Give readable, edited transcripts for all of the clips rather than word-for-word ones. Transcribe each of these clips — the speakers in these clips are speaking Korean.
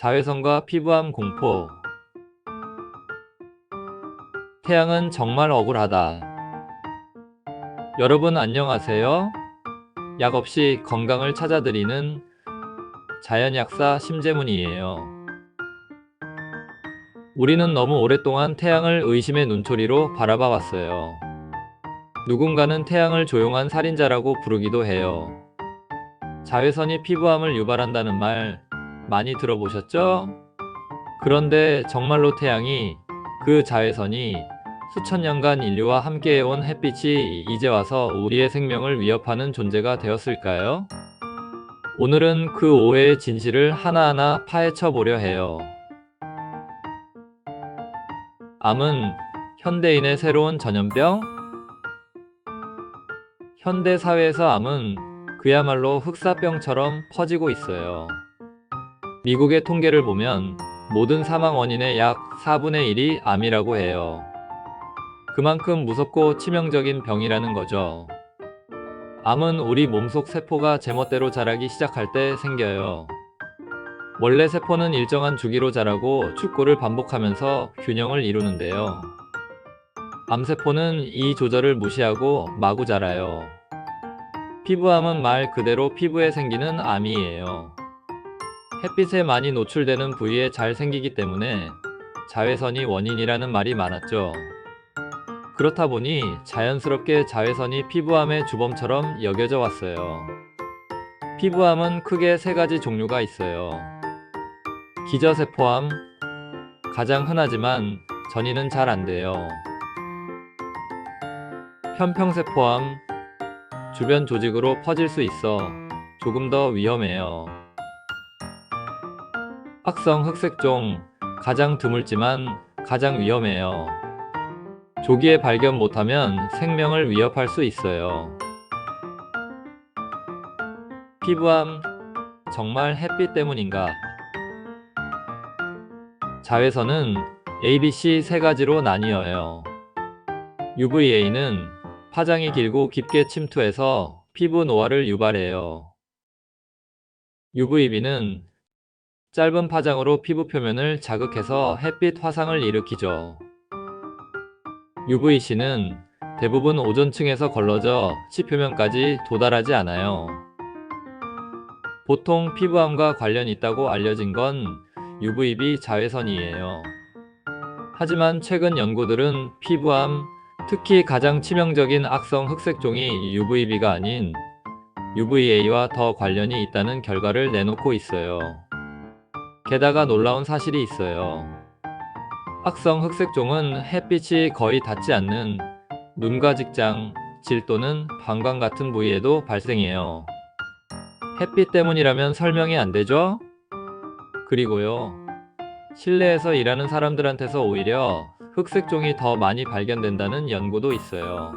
자외선과 피부암 공포. 태양은 정말 억울하다. 여러분 안녕하세요. 약 없이 건강을 찾아드리는 자연약사 심재문이에요. 우리는 너무 오랫동안 태양을 의심의 눈초리로 바라봐 왔어요. 누군가는 태양을 조용한 살인자라고 부르기도 해요. 자외선이 피부암을 유발한다는 말 많이 들어보셨죠? 그런데 정말로 태양이, 그 자외선이 수천 년간 인류와 함께해온 햇빛이 이제 와서 우리의 생명을 위협하는 존재가 되었을까요? 오늘은 그 오해의 진실을 하나하나 파헤쳐 보려 해요. 암은 현대인의 새로운 전염병? 현대 사회에서 암은 그야말로 흑사병처럼 퍼지고 있어요. 미국의 통계를 보면 모든 사망 원인의 약 4분의 1이 암이라고 해요. 그만큼 무섭고 치명적인 병이라는 거죠. 암은 우리 몸속 세포가 제멋대로 자라기 시작할 때 생겨요. 원래 세포는 일정한 주기로 자라고 축구를 반복하면서 균형을 이루는데요. 암세포는 이 조절을 무시하고 마구 자라요. 피부암은 말 그대로 피부에 생기는 암이에요. 햇빛에 많이 노출되는 부위에 잘 생기기 때문에 자외선이 원인이라는 말이 많았죠. 그렇다 보니 자연스럽게 자외선이 피부암의 주범처럼 여겨져 왔어요. 피부암은 크게 세 가지 종류가 있어요. 기저세포암, 가장 흔하지만 전이는 잘 안 돼요. 편평세포암, 주변 조직으로 퍼질 수 있어 조금 더 위험해요. 악성 흑색종, 가장 드물지만 가장 위험해요. 조기에 발견 못하면 생명을 위협할 수 있어요. 피부암, 정말 햇빛 때문인가? 자외선은 ABC 세 가지로 나뉘어요. UVA는 파장이 길고 깊게 침투해서 피부 노화를 유발해요. UVB는 짧은 파장으로 피부 표면을 자극해서 햇빛 화상을 일으키죠. UVC는 대부분 오존층에서 걸러져 치표면까지 도달하지 않아요. 보통 피부암과 관련이 있다고 알려진 건 UVB 자외선이에요. 하지만 최근 연구들은 피부암, 특히 가장 치명적인 악성 흑색종이 UVB가 아닌 UVA와 더 관련이 있다는 결과를 내놓고 있어요. 게다가 놀라운 사실이 있어요. 악성 흑색종은 햇빛이 거의 닿지 않는 눈과 직장, 질 또는 방광 같은 부위에도 발생해요. 햇빛 때문이라면 설명이 안 되죠? 그리고요, 실내에서 일하는 사람들한테서 오히려 흑색종이 더 많이 발견된다는 연구도 있어요.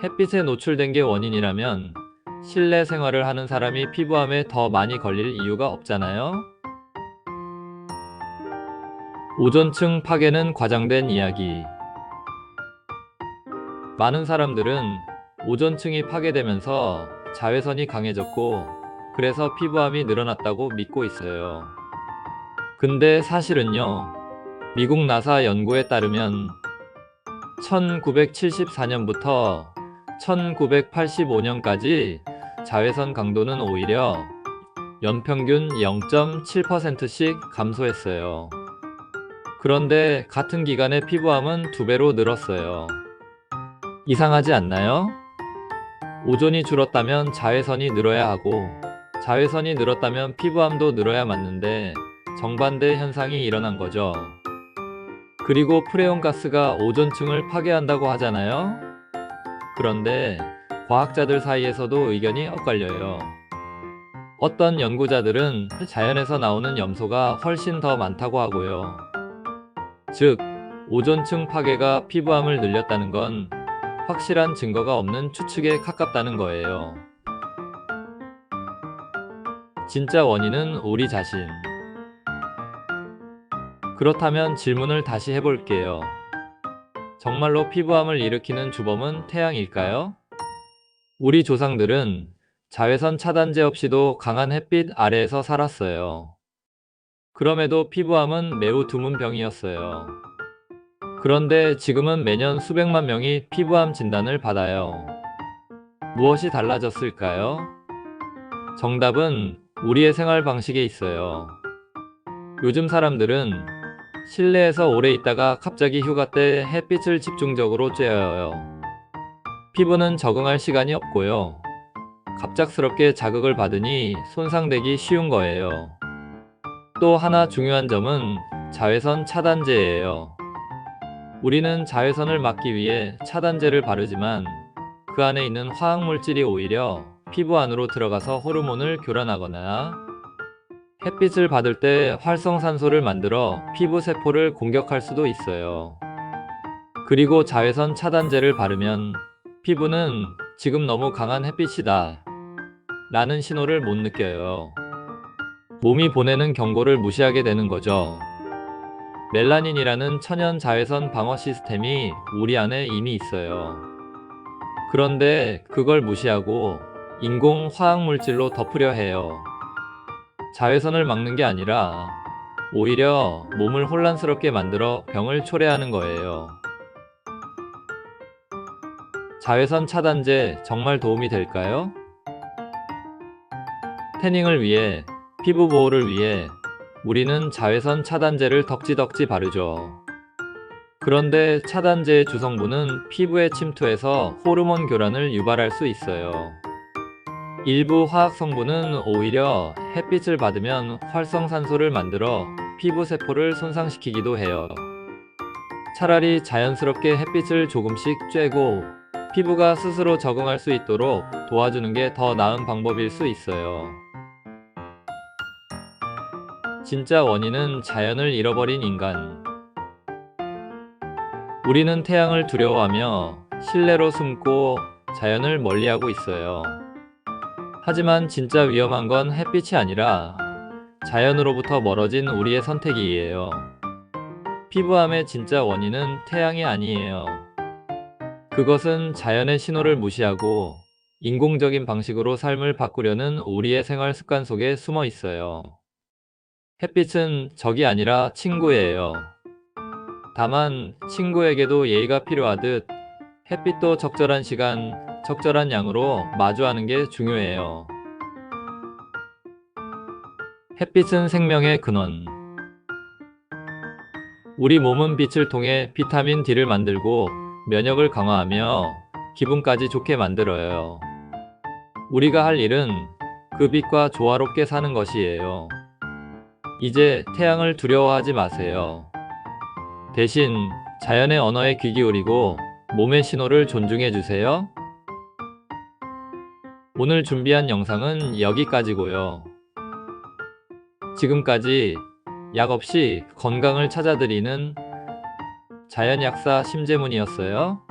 햇빛에 노출된 게 원인이라면 실내 생활을 하는 사람이 피부암에 더 많이 걸릴 이유가 없잖아요? 오존층 파괴는 과장된 이야기. 많은 사람들은 오존층이 파괴되면서 자외선이 강해졌고 그래서 피부암이 늘어났다고 믿고 있어요. 근데 사실은요, 미국 나사 연구에 따르면 1974년부터 1985년까지 자외선 강도는 오히려 연평균 0.7%씩 감소했어요. 그런데 같은 기간에 피부암은 2배로 늘었어요. 이상하지 않나요? 오존이 줄었다면 자외선이 늘어야 하고 자외선이 늘었다면 피부암도 늘어야 맞는데 정반대 현상이 일어난 거죠. 그리고 프레온 가스가 오존층을 파괴한다고 하잖아요? 그런데 과학자들 사이에서도 의견이 엇갈려요. 어떤 연구자들은 자연에서 나오는 염소가 훨씬 더 많다고 하고요. 즉, 오존층 파괴가 피부암을 늘렸다는 건 확실한 증거가 없는 추측에 가깝다는 거예요. 진짜 원인은 우리 자신. 그렇다면 질문을 다시 해볼게요. 정말로 피부암을 일으키는 주범은 태양일까요? 우리 조상들은 자외선 차단제 없이도 강한 햇빛 아래에서 살았어요. 그럼에도 피부암은 매우 드문 병이었어요. 그런데 지금은 매년 수백만 명이 피부암 진단을 받아요. 무엇이 달라졌을까요? 정답은 우리의 생활 방식에 있어요. 요즘 사람들은 실내에서 오래 있다가 갑자기 휴가 때 햇빛을 집중적으로 쬐어요. 피부는 적응할 시간이 없고요. 갑작스럽게 자극을 받으니 손상되기 쉬운 거예요. 또 하나 중요한 점은 자외선 차단제예요. 우리는 자외선을 막기 위해 차단제를 바르지만 그 안에 있는 화학물질이 오히려 피부 안으로 들어가서 호르몬을 교란하거나 햇빛을 받을 때 활성산소를 만들어 피부 세포를 공격할 수도 있어요. 그리고 자외선 차단제를 바르면 피부는 지금 너무 강한 햇빛이다 라는 신호를 못 느껴요. 몸이 보내는 경고를 무시하게 되는 거죠. 멜라닌이라는 천연 자외선 방어 시스템이 우리 안에 이미 있어요. 그런데 그걸 무시하고 인공 화학물질로 덮으려 해요. 자외선을 막는 게 아니라 오히려 몸을 혼란스럽게 만들어 병을 초래하는 거예요. 자외선 차단제 정말 도움이 될까요? 태닝을 위해, 피부 보호를 위해 우리는 자외선 차단제를 덕지덕지 바르죠. 그런데 차단제의 주성분은 피부에 침투해서 호르몬 교란을 유발할 수 있어요. 일부 화학 성분은 오히려 햇빛을 받으면 활성산소를 만들어 피부 세포를 손상시키기도 해요. 차라리 자연스럽게 햇빛을 조금씩 쬐고 피부가 스스로 적응할 수 있도록 도와주는 게 더 나은 방법일 수 있어요. 진짜 원인은 자연을 잃어버린 인간. 우리는 태양을 두려워하며 실내로 숨고 자연을 멀리하고 있어요. 하지만 진짜 위험한 건 햇빛이 아니라 자연으로부터 멀어진 우리의 선택이에요. 피부암의 진짜 원인은 태양이 아니에요. 그것은 자연의 신호를 무시하고 인공적인 방식으로 삶을 바꾸려는 우리의 생활 습관 속에 숨어 있어요. 햇빛은 적이 아니라 친구예요. 다만 친구에게도 예의가 필요하듯 햇빛도 적절한 시간, 적절한 양으로 마주하는 게 중요해요. 햇빛은 생명의 근원. 우리 몸은 빛을 통해 비타민 D를 만들고 면역을 강화하며 기분까지 좋게 만들어요. 우리가 할 일은 그 빛과 조화롭게 사는 것이에요. 이제 태양을 두려워하지 마세요. 대신 자연의 언어에 귀 기울이고 몸의 신호를 존중해 주세요. 오늘 준비한 영상은 여기까지고요. 지금까지 약 없이 건강을 찾아드리는 자연약사 심재문이었어요.